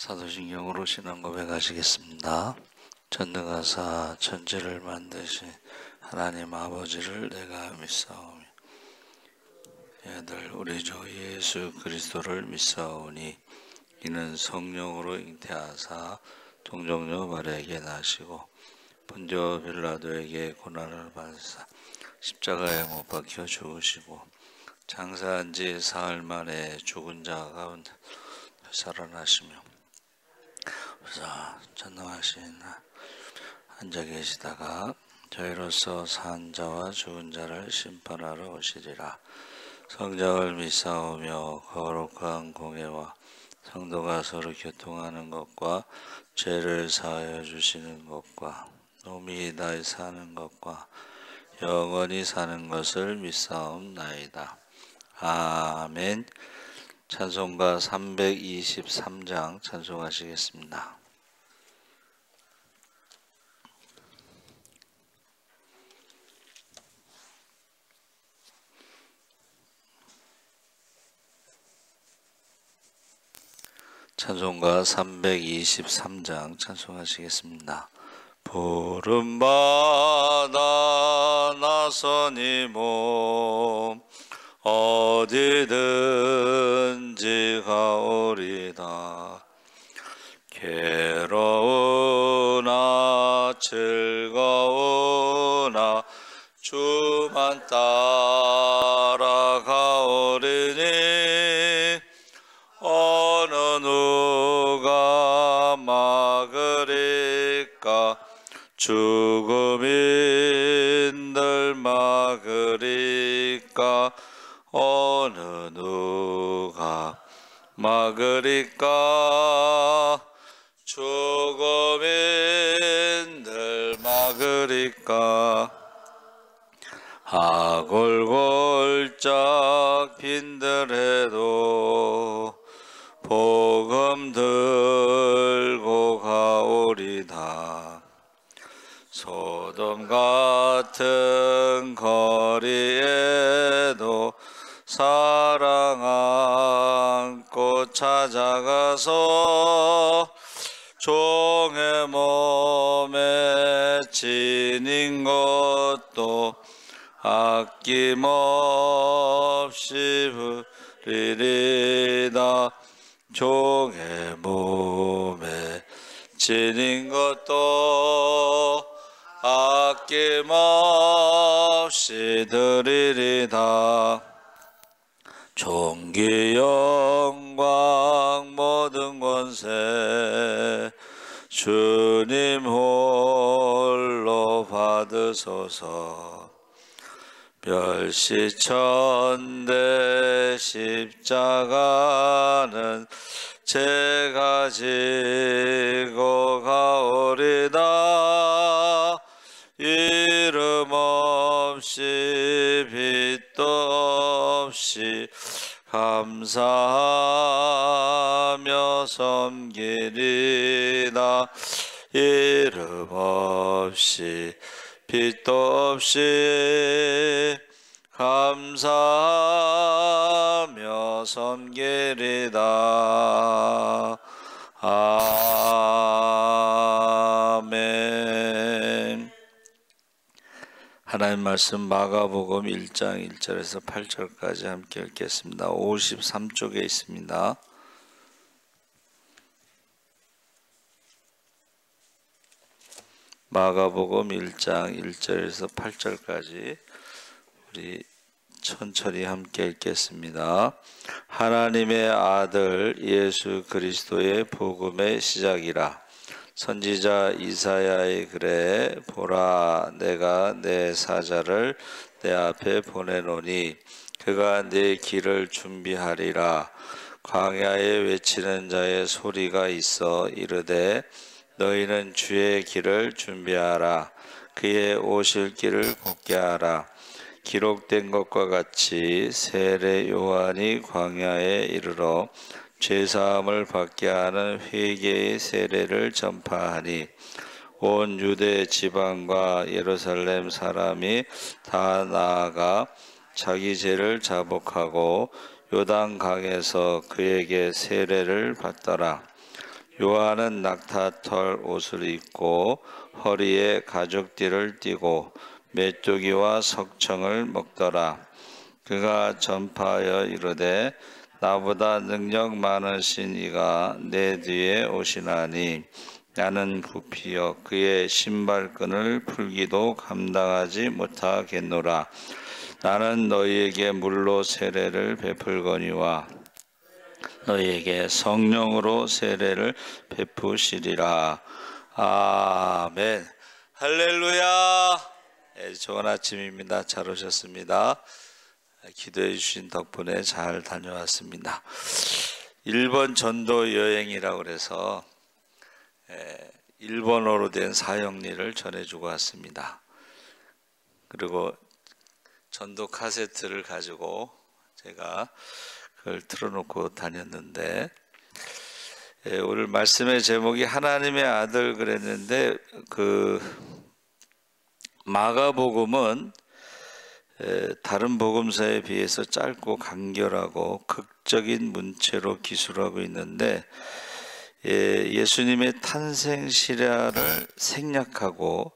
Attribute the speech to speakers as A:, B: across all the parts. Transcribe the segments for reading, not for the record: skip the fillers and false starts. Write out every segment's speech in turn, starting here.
A: 사도신경으로 신앙 고백하시겠습니다. 전능하사 천지를 만드신 하나님 아버지를 내가 믿사오며 아들 우리 주 예수 그리스도를 믿사오니 이는 성령으로 잉태하사 동정녀 마리아에게 나시고 본디오 빌라도에게 고난을 받으사 십자가에 못 박혀 죽으시고 장사한 지 사흘 만에 죽은 자 가운데 살아나시며 전능하신 앉아 계시다가 저희로서 산 자와 죽은 자를 심판하러 오시리라. 성령을 믿사오며 거룩한 공예와 성도가 서로 교통하는 것과 죄를 사하여 주시는 것과 몸이 다시 사는 것과 영원히 사는 것을 믿사옵나이다. 아멘. 찬송가 323장 찬송하시겠습니다. 찬송가 323장 찬송하시겠습니다. 부름받아 나서니 몸 어디든지 가오리다. 괴로우나 즐거우나 주만 따라가오리니 어느 누가 막으리까. 죽음인들 막으리까. 어느 누가 막으리까. 죽음인들 막으리까. 아골골짝 빈들해도 복음 들고 가오리다. 소돔 같은 거리에도 사랑 안고 찾아가서 종의 몸에 지닌 것도 아낌없이 부리리다. 종의 몸에 지닌 것도 아낌없이 드리리다. 존귀 영광 모든 권세 주님 홀로 받으소서. 멸시천대 십자가는 제가 지고 가오리다. 이름 없이 빛도 없이 감사하며 섬기리다. 이름 없이 빛도 없이 감사하며 섬기리다. 아멘. 하나님 말씀 마가복음 1장 1절에서 8절까지 함께 읽겠습니다. 53쪽에 있습니다. 마가복음 1장 1절에서 8절까지 우리 천천히 함께 읽겠습니다. 하나님의 아들 예수 그리스도의 복음의 시작이라. 선지자 이사야의 글에 보라 내가 내 사자를 내 앞에 보내노니 그가 내 길을 준비하리라. 광야에 외치는 자의 소리가 있어 이르되 너희는 주의 길을 준비하라. 그의 오실 길을 곱게 하라. 기록된 것과 같이 세례 요한이 광야에 이르러 죄사함을 받게 하는 회개의 세례를 전파하니 온 유대 지방과 예루살렘 사람이 다 나아가 자기 죄를 자복하고 요단강에서 그에게 세례를 받더라. 요한은 낙타털 옷을 입고 허리에 가죽띠를 띠고 메뚜기와 석청을 먹더라. 그가 전파하여 이르되 나보다 능력 많으신 이가 내 뒤에 오시나니 나는 부피여 그의 신발끈을 풀기도 감당하지 못하겠노라. 나는 너희에게 물로 세례를 베풀거니와 너희에게 성령으로 세례를 베푸시리라. 아멘. 할렐루야. 좋은 아침입니다. 잘 오셨습니다. 기도해 주신 덕분에 잘 다녀왔습니다. 일본 전도 여행이라고 그래서 일본어로 된 사형리를 전해주고 왔습니다. 그리고 전도 카세트를 가지고 제가 그걸 틀어놓고 다녔는데, 오늘 말씀의 제목이 하나님의 아들 그랬는데, 그 마가복음은 다른 복음서에 비해서 짧고 간결하고 극적인 문체로 기술하고 있는데, 예수님의 탄생 실화를 생략하고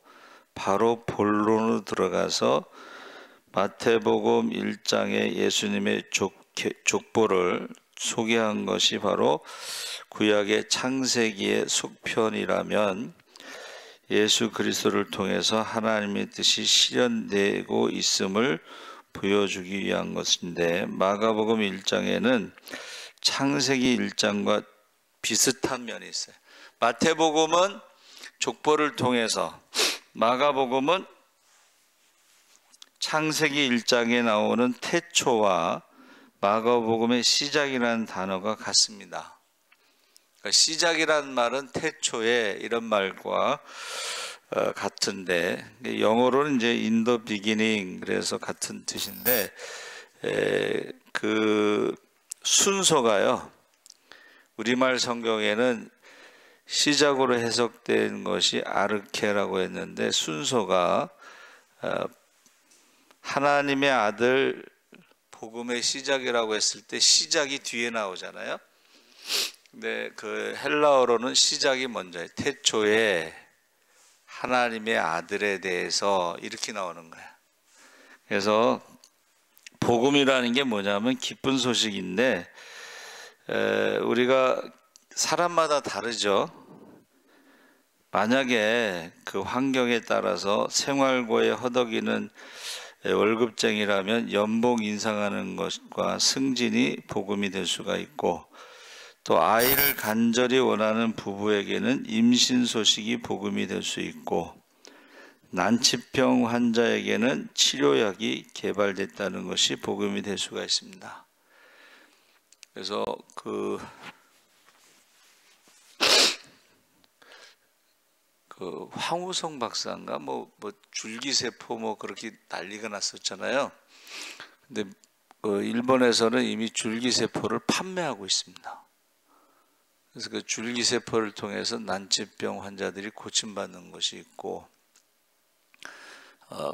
A: 바로 본론으로 들어가서 마태복음 1장에 예수님의 족보를 소개한 것이 바로 구약의 창세기의 속편이라면 예수 그리스도를 통해서 하나님의 뜻이 실현되고 있음을 보여주기 위한 것인데, 마가복음 1장에는 창세기 1장과 비슷한 면이 있어요. 마태복음은 족보를 통해서, 마가복음은 창세기 1장에 나오는 태초와 마가복음의 시작이라는 단어가 같습니다. 그러니까 시작이라는 말은 태초에 이런 말과 같은데, 영어로는 이제 in the beginning, 그래서 같은 뜻인데, 그 순서가요, 우리말 성경에는 시작으로 해석된 것이 아르케라고 했는데, 순서가 하나님의 아들 복음의 시작이라고 했을 때 시작이 뒤에 나오잖아요. 근데 그 헬라어로는 시작이 먼저예요. 태초에 하나님의 아들에 대해서 이렇게 나오는 거예요. 그래서 복음이라는 게 뭐냐면 기쁜 소식인데, 우리가 사람마다 다르죠. 만약에 그 환경에 따라서 생활고에 허덕이는 월급쟁이라면 연봉 인상하는 것과 승진이 복음이 될 수가 있고, 또 아이를 간절히 원하는 부부에게는 임신 소식이 복음이 될 수 있고, 난치병 환자에게는 치료약이 개발됐다는 것이 복음이 될 수가 있습니다. 그래서 그 황우성 박사인가 뭐 줄기세포 그렇게 난리가 났었잖아요. 근데 일본에서는 이미 줄기세포를 판매하고 있습니다. 그래서 그 줄기세포를 통해서 난치병 환자들이 고침받는 것이 있고,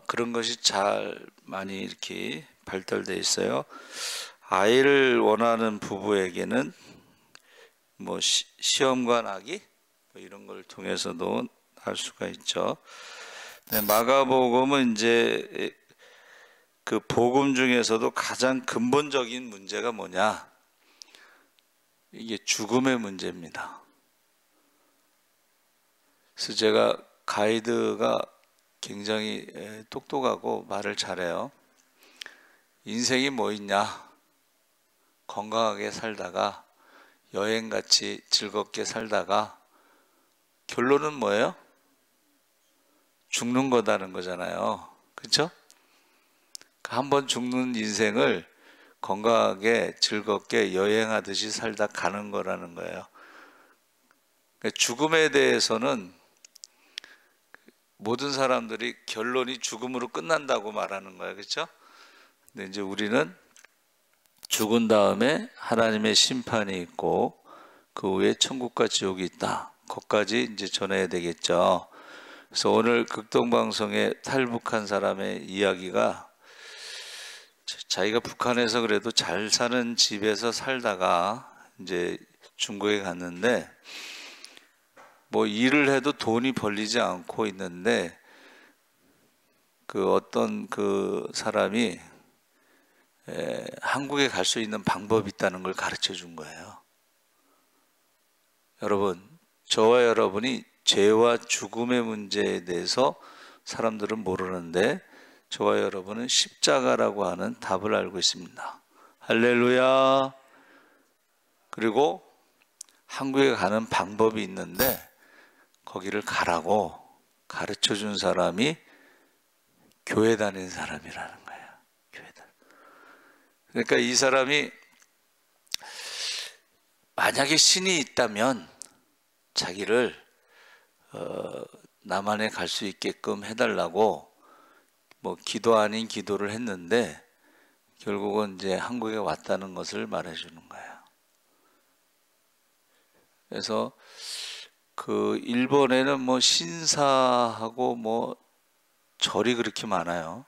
A: 그런 것이 잘 많이 이렇게 발달되어 있어요. 아이를 원하는 부부에게는 뭐 시험관 아기 이런 걸 통해서도 할 수가 있죠. 네, 마가복음은 이제 그 복음 중에서도 가장 근본적인 문제가 뭐냐? 이게 죽음의 문제입니다. 그래서 제가 가이드가 굉장히 똑똑하고 말을 잘해요. 인생이 뭐 있냐? 건강하게 살다가 여행같이 즐겁게 살다가 결론은 뭐예요? 죽는 거다는 거잖아요. 그렇죠? 한번 죽는 인생을 건강하게 즐겁게 여행하듯이 살다 가는 거라는 거예요. 죽음에 대해서는 모든 사람들이 결론이 죽음으로 끝난다고 말하는 거예요. 그렇죠? 근데 이제 우리는 죽은 다음에 하나님의 심판이 있고 그 후에 천국과 지옥이 있다. 거기까지 이제 전해야 되겠죠. 그래서 오늘 극동방송에 탈북한 사람의 이야기가, 자기가 북한에서 그래도 잘 사는 집에서 살다가 이제 중국에 갔는데, 뭐 일을 해도 돈이 벌리지 않고 있는데 그 어떤 그 사람이 한국에 갈 수 있는 방법이 있다는 걸 가르쳐 준 거예요. 여러분, 저와 여러분이 죄와 죽음의 문제에 대해서 사람들은 모르는데 저와 여러분은 십자가라고 하는 답을 알고 있습니다. 할렐루야. 그리고 한국에 가는 방법이 있는데 거기를 가라고 가르쳐 준 사람이 교회 다니는 사람이라는 거예요. 그러니까 이 사람이 만약에 신이 있다면 자기를 남한에 갈 수 있게끔 해달라고 뭐 기도 아닌 기도를 했는데 결국은 이제 한국에 왔다는 것을 말해주는 거예요. 그래서 그 일본에는 뭐 신사하고 뭐 절이 그렇게 많아요.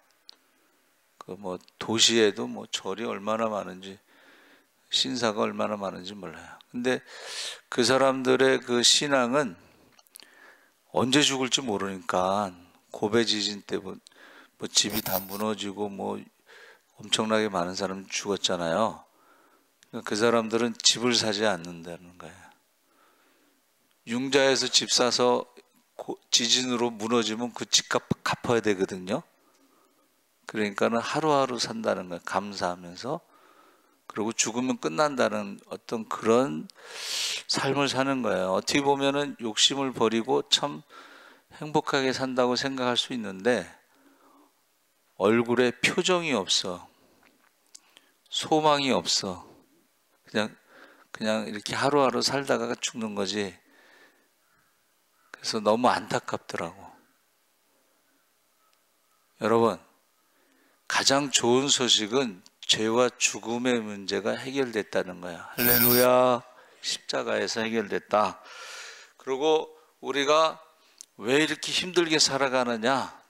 A: 그 뭐 도시에도 뭐 절이 얼마나 많은지 신사가 얼마나 많은지 몰라요. 근데 그 사람들의 그 신앙은 언제 죽을지 모르니까 고베 지진 때 뭐 집이 다 무너지고 뭐 엄청나게 많은 사람 죽었잖아요. 그 사람들은 집을 사지 않는다는 거예요. 융자에서 집 사서 지진으로 무너지면 그 집값 갚아야 되거든요. 그러니까는 하루하루 산다는 거예요. 감사하면서. 그리고 죽으면 끝난다는 어떤 그런 삶을 사는 거예요. 어떻게 보면은 욕심을 버리고 참 행복하게 산다고 생각할 수 있는데 얼굴에 표정이 없어. 소망이 없어. 그냥 이렇게 하루하루 살다가 죽는 거지. 그래서 너무 안타깝더라고. 여러분, 가장 좋은 소식은 죄와 죽음의 문제가 해결됐다는 거야. 할렐루야. 십자가에서 해결됐다. 그리고 우리가 왜 이렇게 힘들게 살아가느냐?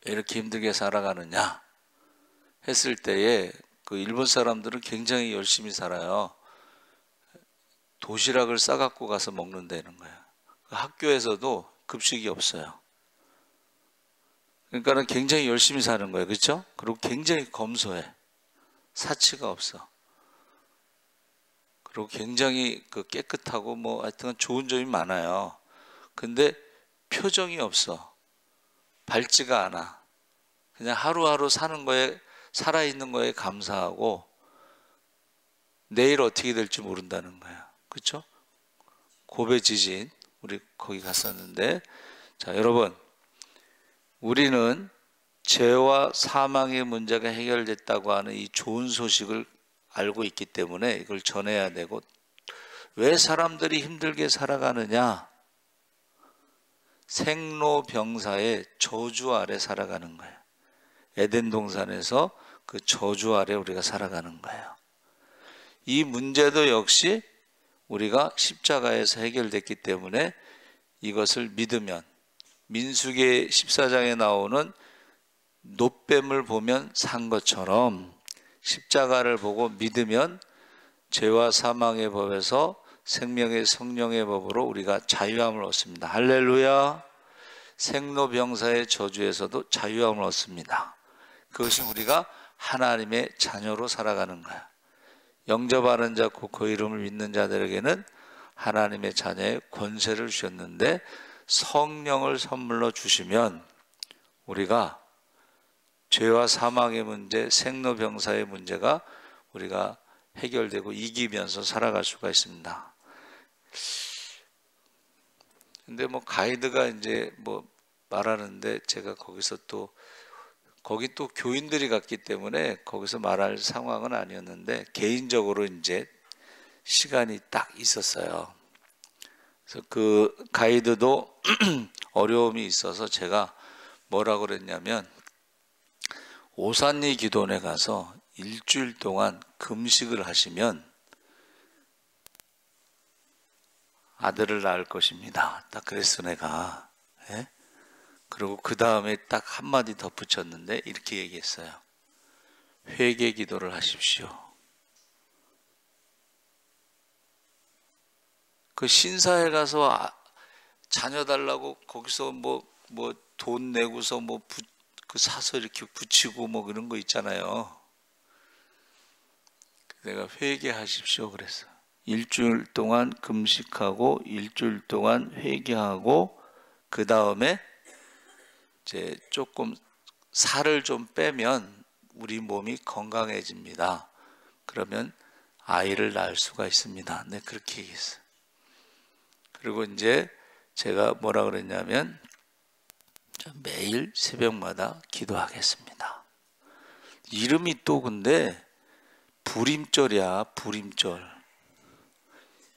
A: 왜 이렇게 힘들게 살아가느냐? 했을 때에 그 일본 사람들은 굉장히 열심히 살아요. 도시락을 싸갖고 가서 먹는다는 거야. 학교에서도 급식이 없어요. 그러니까 굉장히 열심히 사는 거예요. 그렇죠? 그리고 굉장히 검소해. 사치가 없어. 그리고 굉장히 그 깨끗하고 뭐 하여튼 좋은 점이 많아요. 근데 표정이 없어. 밝지가 않아. 그냥 하루하루 사는 거에, 살아있는 거에 감사하고 내일 어떻게 될지 모른다는 거야. 그렇죠? 고베 지진 우리 거기 갔었는데, 자 여러분, 우리는 죄와 사망의 문제가 해결됐다고 하는 이 좋은 소식을 알고 있기 때문에 이걸 전해야 되고, 왜 사람들이 힘들게 살아가느냐? 생로병사의 저주 아래 살아가는 거예요. 에덴 동산에서 그 저주 아래 우리가 살아가는 거예요. 이 문제도 역시 우리가 십자가에서 해결됐기 때문에 이것을 믿으면, 민수기 14장에 나오는 놋뱀을 보면 산 것처럼 십자가를 보고 믿으면 죄와 사망의 법에서 생명의 성령의 법으로 우리가 자유함을 얻습니다. 할렐루야. 생로병사의 저주에서도 자유함을 얻습니다. 그것이 우리가 하나님의 자녀로 살아가는 거야. 영접하는 자 곧 그 이름을 믿는 자들에게는 하나님의 자녀의 권세를 주셨는데, 성령을 선물로 주시면 우리가 죄와 사망의 문제, 생로병사의 문제가 우리가 해결되고 이기면서 살아갈 수가 있습니다. 근데 뭐 가이드가 이제 뭐 말하는데 제가 거기서 또 거기 또 교인들이 갔기 때문에 거기서 말할 상황은 아니었는데 개인적으로 이제 시간이 딱 있었어요. 그래서 그 가이드도 어려움이 있어서 제가 뭐라고 그랬냐면, 오산리 기도원에 가서 일주일 동안 금식을 하시면 아들을 낳을 것입니다. 딱 그랬어 내가. 예? 그리고 그 다음에 딱 한마디 덧붙였는데 이렇게 얘기했어요. 회개 기도를 하십시오. 그 신사에 가서 자녀 달라고 거기서 뭐 돈 내고서 그 사서 이렇게 붙이고 뭐 그런 거 있잖아요. 내가 회개하십시오 그랬어. 일주일 동안 금식하고 일주일 동안 회개하고 그 다음에 이제 조금 살을 좀 빼면 우리 몸이 건강해집니다. 그러면 아이를 낳을 수가 있습니다. 네, 그렇게 얘기했어요. 그리고 이제 제가 뭐라 그랬냐면 매일 새벽마다 기도하겠습니다. 이름이 또 근데 불임절이야. 불임절.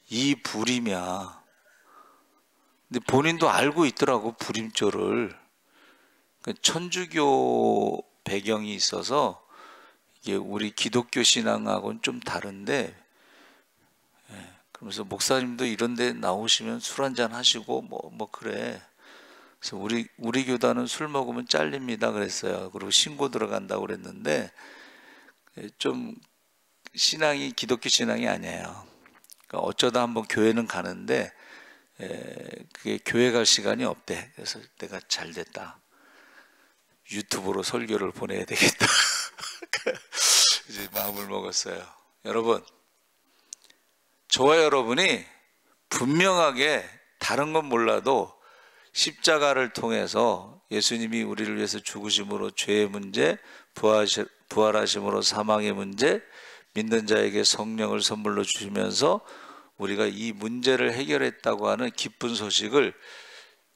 A: 이 불임이야. 근데 본인도 알고 있더라고, 불임절을. 천주교 배경이 있어서 이게 우리 기독교 신앙하고는 좀 다른데, 그러면서 목사님도 이런 데 나오시면 술 한잔 하시고 뭐 그래. 그래서 우리 교단은 술 먹으면 잘립니다 그랬어요. 그리고 신고 들어간다고 그랬는데 좀 신앙이 기독교 신앙이 아니에요. 그러니까 어쩌다 한번 교회는 가는데 그게 교회 갈 시간이 없대. 그래서 내가 잘 됐다. 유튜브로 설교를 보내야 되겠다. 이제 마음을 먹었어요. 여러분, 저와 여러분이 분명하게 다른 건 몰라도 십자가를 통해서 예수님이 우리를 위해서 죽으심으로 죄의 문제, 부활하심으로 사망의 문제, 믿는 자에게 성령을 선물로 주시면서 우리가 이 문제를 해결했다고 하는 기쁜 소식을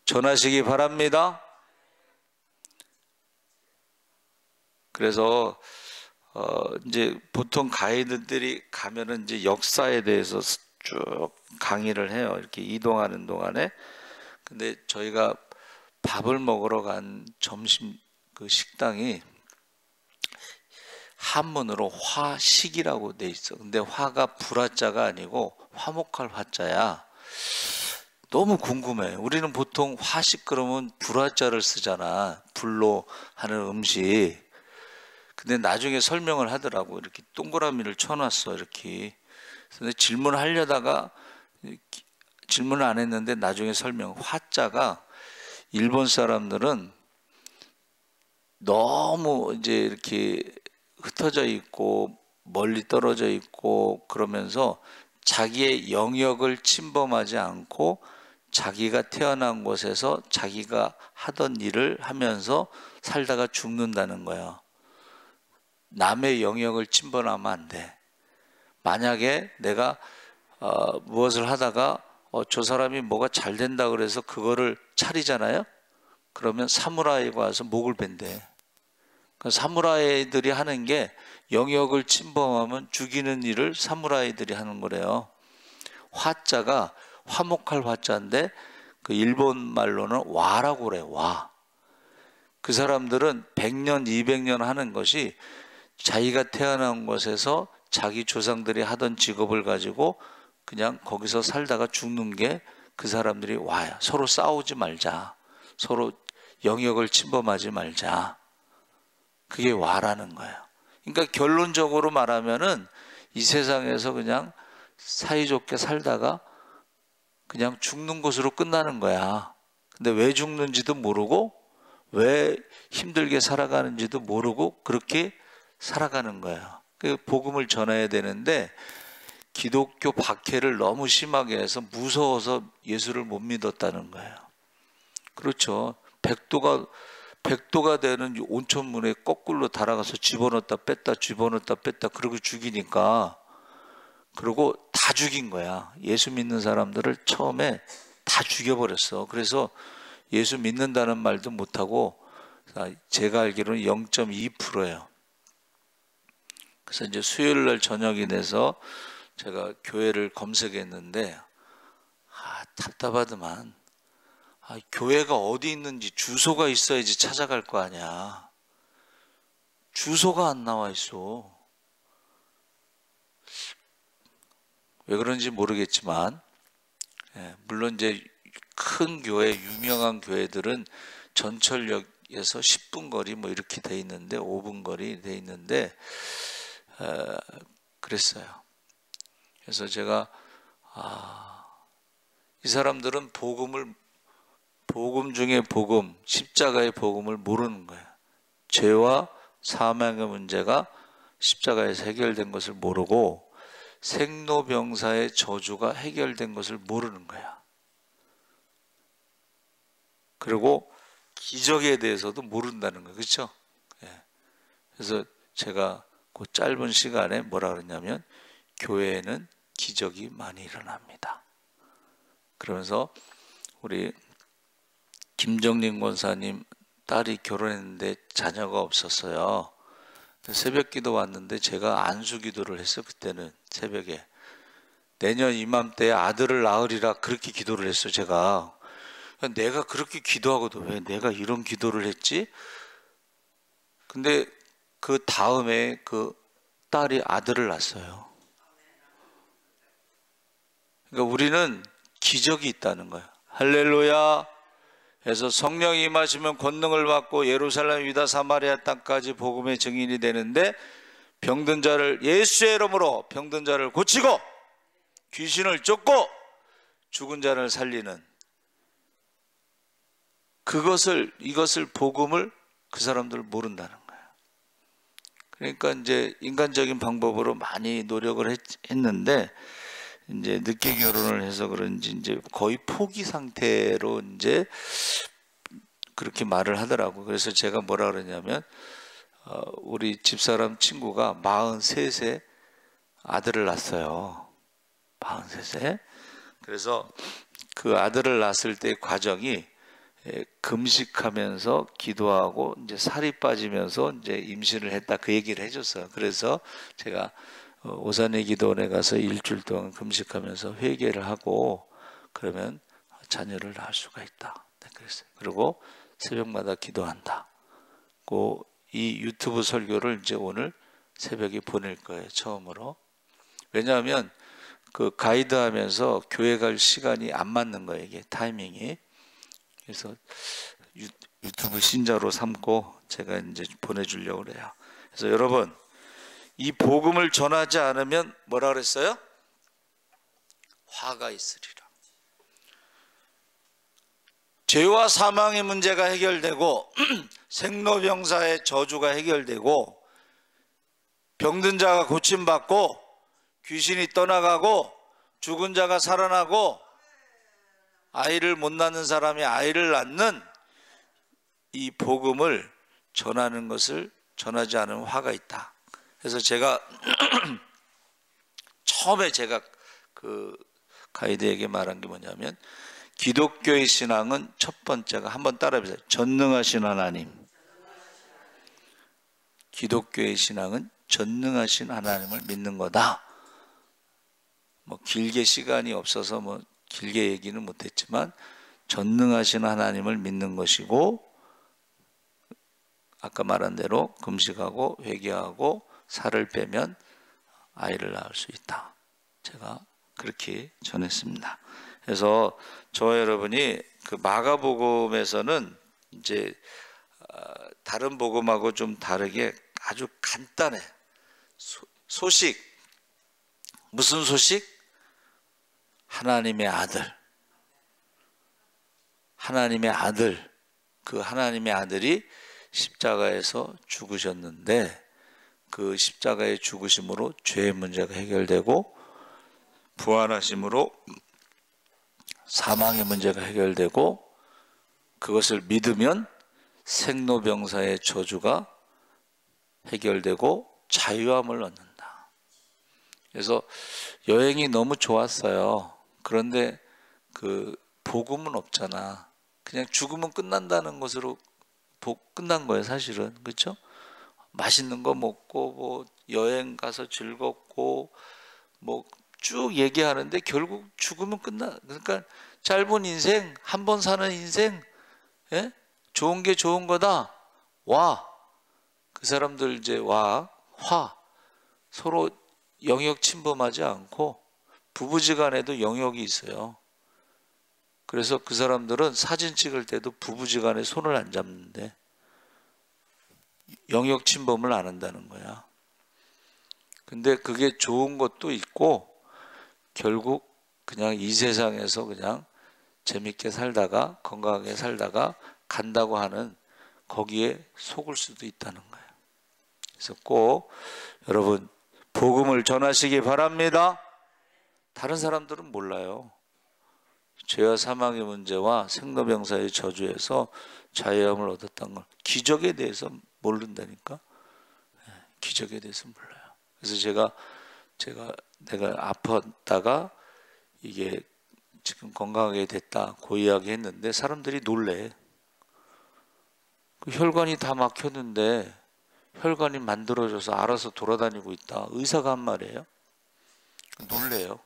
A: 전하시기 바랍니다. 그래서 이제 보통 가이드들이 가면은 이제 역사에 대해서 쭉 강의를 해요. 이렇게 이동하는 동안에. 근데 저희가 밥을 먹으러 간 점심 그 식당이 한문으로 화식이라고 돼 있어. 근데 화가 불화자가 아니고 화목할 화자야. 너무 궁금해. 우리는 보통 화식 그러면 불화자를 쓰잖아. 불로 하는 음식. 근데 나중에 설명을 하더라고. 이렇게 동그라미를 쳐놨어. 이렇게. 근데 질문하려다가 질문을 안 했는데 나중에 설명. 화자가 일본 사람들은 너무 이제 이렇게 흩어져 있고 멀리 떨어져 있고 그러면서 자기의 영역을 침범하지 않고 자기가 태어난 곳에서 자기가 하던 일을 하면서 살다가 죽는다는 거예요. 남의 영역을 침범하면 안 돼. 만약에 내가 무엇을 하다가 저 사람이 뭐가 잘 된다 그래서 그거를 차리잖아요. 그러면 사무라이가 와서 목을 벤대. 사무라이들이 하는 게 영역을 침범하면 죽이는 일을 사무라이들이 하는 거래요. 화자가 화목할 화자인데 그 일본 말로는 와라고 그래요. 와. 그 사람들은 100년, 200년 하는 것이 자기가 태어난 곳에서 자기 조상들이 하던 직업을 가지고 그냥 거기서 살다가 죽는 게 그 사람들이 와야. 서로 싸우지 말자. 서로 영역을 침범하지 말자. 그게 와라는 거예요. 그러니까 결론적으로 말하면은 이 세상에서 그냥 사이좋게 살다가 그냥 죽는 것으로 끝나는 거야. 근데 왜 죽는지도 모르고 왜 힘들게 살아가는지도 모르고 그렇게 살아가는 거예요. 그 복음을 전해야 되는데 기독교 박해를 너무 심하게 해서 무서워서 예수를 못 믿었다는 거예요. 그렇죠. 백도가 되는 온천문에 거꾸로 달아가서 집어넣었다 뺐다 집어넣었다 뺐다 그러고 죽이니까 그리고 다 죽인 거야. 예수 믿는 사람들을 처음에 다 죽여버렸어. 그래서 예수 믿는다는 말도 못하고 제가 알기로는 0.2%예요. 그래서 이제 수요일 날 저녁이 돼서 제가 교회를 검색했는데 답답하더만. 교회가 어디 있는지 주소가 있어야지 찾아갈 거 아니야. 주소가 안 나와 있어. 왜 그런지 모르겠지만 물론 이제 큰 교회, 유명한 교회들은 전철역에서 10분 거리 뭐 이렇게 돼 있는데 5분 거리 돼 있는데 그랬어요. 그래서 제가 이 사람들은 복음 중에 복음, 십자가의 복음을 모르는 거예요. 죄와 사망의 문제가 십자가에서 해결된 것을 모르고 생로병사의 저주가 해결된 것을 모르는 거야. 그리고 기적에 대해서도 모른다는 거예요. 그렇죠? 예. 그래서 제가 그 짧은 시간에 뭐라 그러냐면 교회에는 기적이 많이 일어납니다. 그러면서 우리 김정림 권사님 딸이 결혼했는데 자녀가 없었어요. 새벽 기도 왔는데 제가 안수 기도를 했어요. 그때는 새벽에 내년 이맘때에 아들을 낳으리라 그렇게 기도를 했어요. 제가 내가 그렇게 기도하고도 왜 내가 이런 기도를 했지? 근데 그 다음에 그 딸이 아들을 낳았어요. 그러니까 우리는 기적이 있다는 거예요. 할렐루야. 그래서 성령이 임하시면 권능을 받고 예루살렘, 유다, 사마리아 땅까지 복음의 증인이 되는데 병든 자를 예수의 이름으로 병든 자를 고치고 귀신을 쫓고 죽은 자를 살리는 이것을 복음을 그 사람들 모른다는 거예요. 그러니까 이제 인간적인 방법으로 많이 노력을 했는데 이제 늦게 결혼을 해서 그런지 이제 거의 포기 상태로 이제 그렇게 말을 하더라고. 그래서 제가 뭐라 그러냐면 우리 집사람 친구가 43세 아들을 낳았어요. 43세. 그래서 그 아들을 낳았을 때 과정이 금식하면서 기도하고 이제 살이 빠지면서 이제 임신을 했다 그 얘기를 해줬어요. 그래서 제가 오산의 기도원에 가서 일주일 동안 금식하면서 회개를 하고 그러면 자녀를 낳을 수가 있다. 네, 그랬어요. 그리고 새벽마다 기도한다. 이 유튜브 설교를 이제 오늘 새벽에 보낼 거예요. 처음으로. 왜냐하면 그 가이드하면서 교회 갈 시간이 안 맞는 거예요. 이게 타이밍이. 그래서 유튜브 신자로 삼고 제가 이제 보내주려고 그래요. 그래서 여러분 이 복음을 전하지 않으면 뭐라 그랬어요? 화가 있으리라. 죄와 사망의 문제가 해결되고 생로병사의 저주가 해결되고 병든 자가 고침받고 귀신이 떠나가고 죽은 자가 살아나고 아이를 못 낳는 사람이 아이를 낳는 이 복음을 전하는 것을 전하지 않으면 화가 있다. 그래서 제가 처음에 제가 그 가이드에게 말한 게 뭐냐면 기독교의 신앙은 첫 번째가 한번 따라해보세요. 전능하신 하나님. 기독교의 신앙은 전능하신 하나님을 믿는 거다. 뭐 길게 시간이 없어서 뭐 길게 얘기는 못했지만 전능하신 하나님을 믿는 것이고 아까 말한 대로 금식하고 회개하고 살을 빼면 아이를 낳을 수 있다. 제가 그렇게 전했습니다. 그래서 저와 여러분이 그 마가복음에서는 이제 다른 복음하고 좀 다르게 아주 간단해. 소식. 무슨 소식? 하나님의 아들. 하나님의 아들. 그 하나님의 아들이 십자가에서 죽으셨는데 그 십자가의 죽으심으로 죄의 문제가 해결되고 부활하심으로 사망의 문제가 해결되고 그것을 믿으면 생로병사의 저주가 해결되고 자유함을 얻는다. 그래서 여행이 너무 좋았어요. 그런데 그 복음은 없잖아. 그냥 죽으면 끝난다는 것으로 끝난 거예요, 사실은. 그렇죠? 맛있는 거 먹고 뭐 여행 가서 즐겁고 뭐 쭉 얘기하는데 결국 죽으면 끝나. 그러니까 짧은 인생, 한 번 사는 인생, 예? 좋은 게 좋은 거다. 와. 그 사람들 이제 화. 서로 영역 침범하지 않고 부부지간에도 영역이 있어요. 그래서 그 사람들은 사진 찍을 때도 부부지간에 손을 안 잡는데 영역 침범을 안 한다는 거야. 근데 그게 좋은 것도 있고 결국 그냥 이 세상에서 그냥 재밌게 살다가 건강하게 살다가 간다고 하는 거기에 속을 수도 있다는 거예요. 그래서 꼭 여러분 복음을 전하시기 바랍니다. 다른 사람들은 몰라요. 죄와 사망의 문제와 생로병사의 저주에서 자유함을 얻었다는 걸, 기적에 대해서 모른다니까. 기적에 대해서 몰라요. 그래서 내가 아팠다가 이게 지금 건강하게 됐다 고 이야기했는데 사람들이 놀래. 그 혈관이 다 막혔는데 혈관이 만들어져서 알아서 돌아다니고 있다, 의사가 한 말이에요. 놀래요.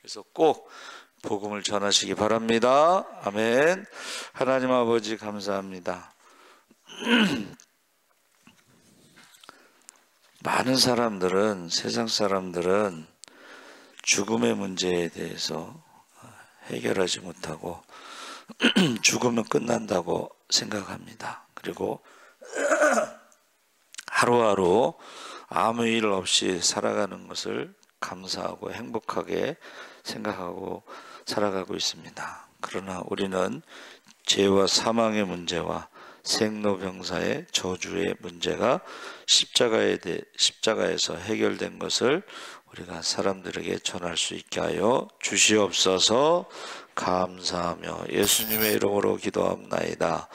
A: 그래서 꼭 복음을 전하시기 바랍니다. 아멘. 하나님 아버지 감사합니다. 많은 사람들은, 세상 사람들은 죽음의 문제에 대해서 해결하지 못하고 죽으면 끝난다고 생각합니다. 그리고 하루하루 아무 일 없이 살아가는 것을 감사하고 행복하게 생각하고 살아가고 있습니다. 그러나 우리는 죄와 사망의 문제와 생로병사의 저주의 문제가 십자가에서 해결된 것을 우리가 사람들에게 전할 수 있게 하여 주시옵소서. 감사하며 예수님의 이름으로 기도합나이다.